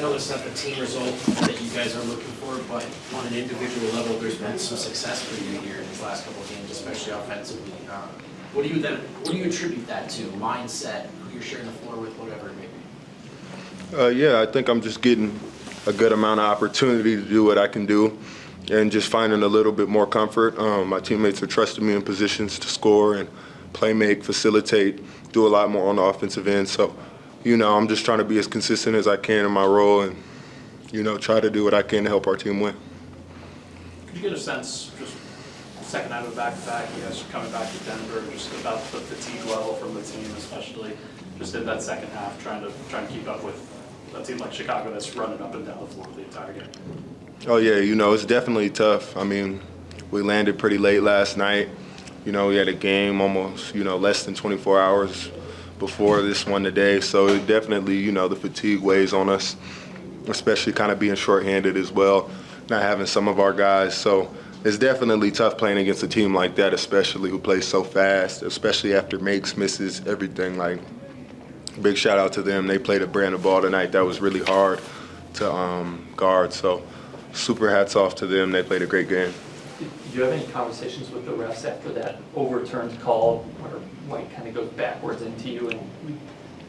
know it's not the team result that you guys are looking for, but on an individual level, there's been some success for you here in these last couple of games, especially offensively. What do you attribute that to? Mindset, who you're sharing the floor with, whatever it may be? Yeah, I think I'm just getting a good amount of opportunity to do what I can do and just finding a little bit more comfort. My teammates are trusting me in positions to score and play make, facilitate, do a lot more on the offensive end. So, I'm just trying to be as consistent as I can in my role and, try to do what I can to help our team win. Could you get a sense, just second out of back-to-back, you guys are coming back to Denver, just about the fatigue level from the team, especially just in that second half, trying to keep up with a team like Chicago that's running up and down the floor the entire game? Oh, yeah, it's definitely tough. I mean, we landed pretty late last night. We had a game almost, less than 24 hours before this one today. So it definitely, the fatigue weighs on us, especially kind of being shorthanded as well, not having some of our guys. So it's definitely tough playing against a team like that, especially who plays so fast, especially after makes, misses, everything. Like, big shout out to them. They played a brand of ball tonight that was really hard to guard. So super hats off to them. They played a great game. Did you have any conversations with the refs after that overturned call where White kind of goes backwards into you? And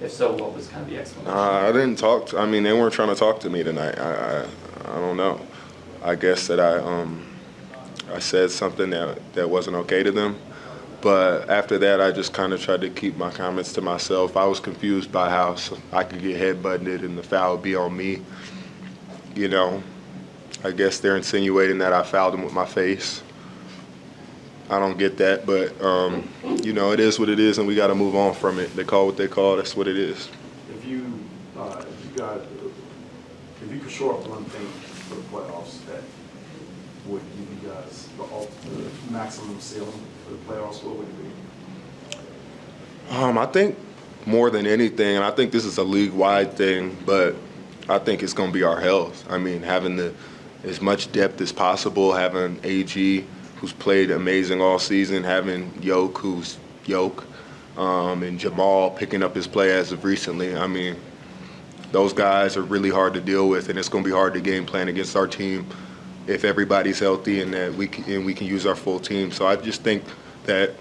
if so, what was kind of the explanation? I didn't talk to, they weren't trying to talk to me tonight. I don't know. I guess that I said something that wasn't okay to them. But after that, I just kind of tried to keep my comments to myself. I was confused by how I could get head-butted and the foul would be on me. I guess they're insinuating that I fouled him with my face. I don't get that, but, it is what it is, and we got to move on from it. They call what they call. That's what it is. If you could show up one thing for the playoffs that would give you guys the maximum ceiling for the playoffs, what would it be? I think more than anything, and I think this is a league-wide thing, but I think it's going to be our health. Having as much depth as possible, having AG, who's played amazing all season, having Yoke, who's Yoke, and Jamal picking up his play as of recently. Those guys are really hard to deal with, and it's going to be hard to game plan against our team if everybody's healthy and that we can use our full team. So I just think that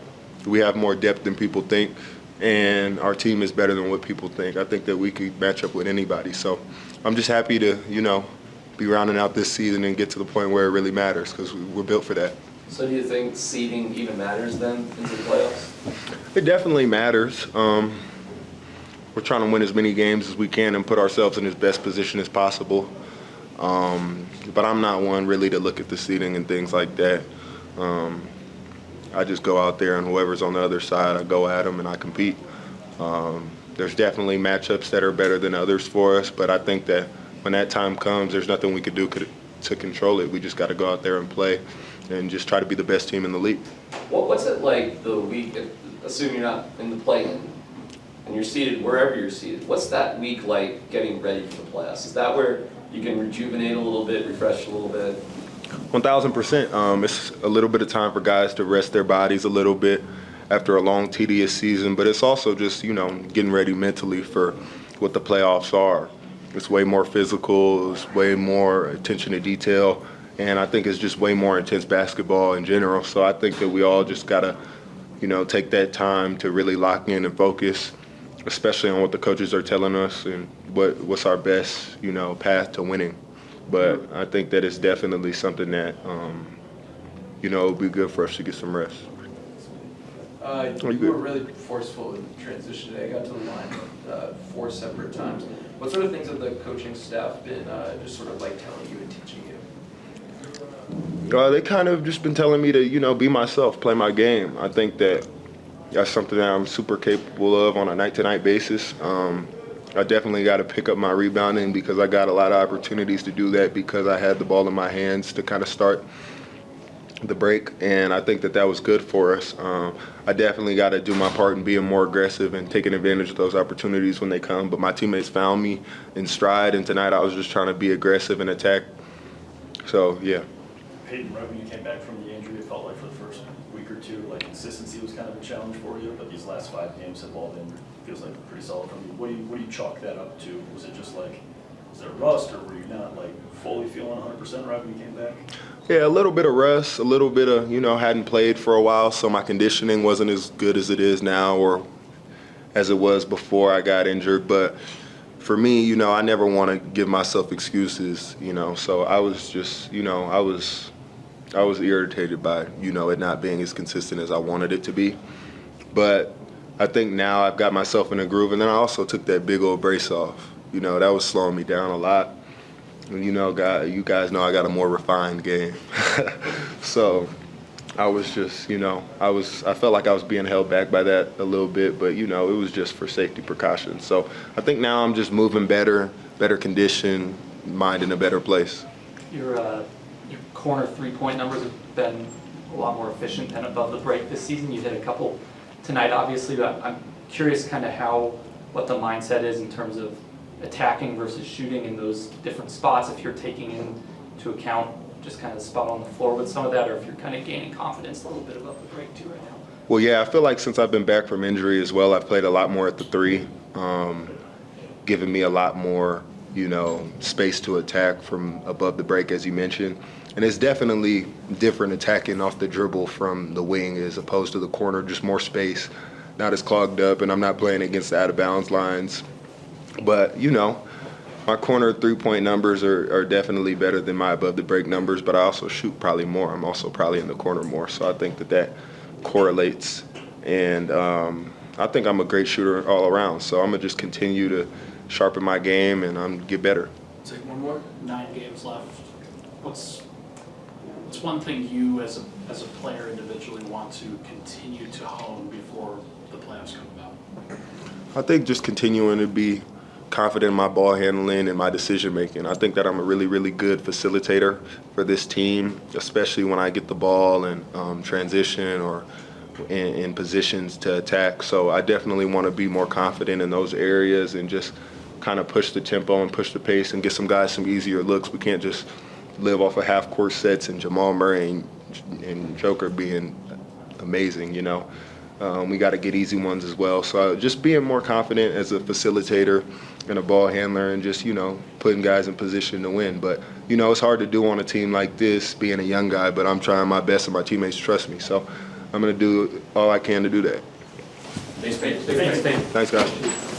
we have more depth than people think, and our team is better than what people think. I think that we could match up with anybody. So I'm just happy to, be rounding out this season and get to the point where it really matters because we're built for that. So do you think seeding even matters then into the playoffs? It definitely matters. We're trying to win as many games as we can and put ourselves in as best position as possible. But I'm not one really to look at the seeding and things like that. I just go out there and whoever's on the other side, I go at them and I compete. There's definitely matchups that are better than others for us, but I think that when that time comes, there's nothing we could do to control it. We just got to go out there and play and just try to be the best team in the league. What's it like the week, assuming you're not in the play-in, and you're seated wherever you're seated, what's that week like getting ready for the playoffs? Is that where you can rejuvenate a little bit, refresh a little bit? 1,000%. It's a little bit of time for guys to rest their bodies a little bit after a long, tedious season, but it's also just, getting ready mentally for what the playoffs are. It's way more physical, it's way more attention to detail, and I think it's just way more intense basketball in general. So I think that we all just gotta, take that time to really lock in and focus, especially on what the coaches are telling us and what's our best, path to winning. But I think that it's definitely something that, it would be good for us to get some rest. You were really forceful in transition today. I got to the line 4 separate times. What sort of things have the coaching staff been just sort of like telling you and teaching you? They kind of just been telling me to, be myself, play my game. I think that that's something that I'm super capable of on a night-to-night basis. I definitely got to pick up my rebounding because I got a lot of opportunities to do that because I had the ball in my hands to kind of start the break, and I think that was good for us. I definitely got to do my part in being more aggressive and taking advantage of those opportunities when they come, but my teammates found me in stride, and tonight I was just trying to be aggressive and attack. So, yeah. Peyton, right when you came back from the injury, it felt like for the first week or two, like consistency was kind of a challenge for you, but these last 5 games have all been, feels like pretty solid from you. What do you chalk that up to? Was it just like there rust, or were you not like fully feeling 100% right when you came back? Yeah, a little bit of rust, a little bit of, hadn't played for a while, so my conditioning wasn't as good as it is now or as it was before I got injured. But for me, I never want to give myself excuses, so I was just, I was irritated by, it not being as consistent as I wanted it to be. But I think now I've got myself in a groove, and then I also took that big old brace off. That was slowing me down a lot. And, you guys know I got a more refined game. So I was just, I felt like I was being held back by that a little bit, but, it was just for safety precautions. So I think now I'm just moving better condition, mind in a better place. Your corner three-point numbers have been a lot more efficient than above the break this season. You hit a couple tonight, obviously, but I'm curious kind of what the mindset is in terms of attacking versus shooting in those different spots, if you're taking into account just kind of the spot on the floor with some of that, or if you're kind of gaining confidence a little bit above the break too right now. Well, yeah, I feel like since I've been back from injury as well, I've played a lot more at the three, giving me a lot more, space to attack from above the break, as you mentioned. And it's definitely different attacking off the dribble from the wing as opposed to the corner, just more space, not as clogged up, and I'm not playing against the out-of-bounds lines. But, my corner three-point numbers are definitely better than my above-the-break numbers, but I also shoot probably more. I'm also probably in the corner more, so I think that correlates. And I think I'm a great shooter all around, so I'm going to just continue to sharpen my game and get better. Take one more. 9 games left. What's one thing you as a player individually want to continue to hone before the playoffs come about? I think just continuing to be confident in my ball handling and my decision making. I think that I'm a really, really good facilitator for this team, especially when I get the ball and transition or in positions to attack. So I definitely want to be more confident in those areas and just kind of push the tempo and push the pace and get some guys some easier looks. We can't just live off of half-court sets and Jamal Murray and Joker being amazing, We got to get easy ones as well. So just being more confident as a facilitator and a ball handler and just, putting guys in position to win. But, it's hard to do on a team like this, being a young guy, but I'm trying my best and my teammates trust me. So I'm going to do all I can to do that. Thanks, Peyton. Thanks, Peyton. Thanks, guys.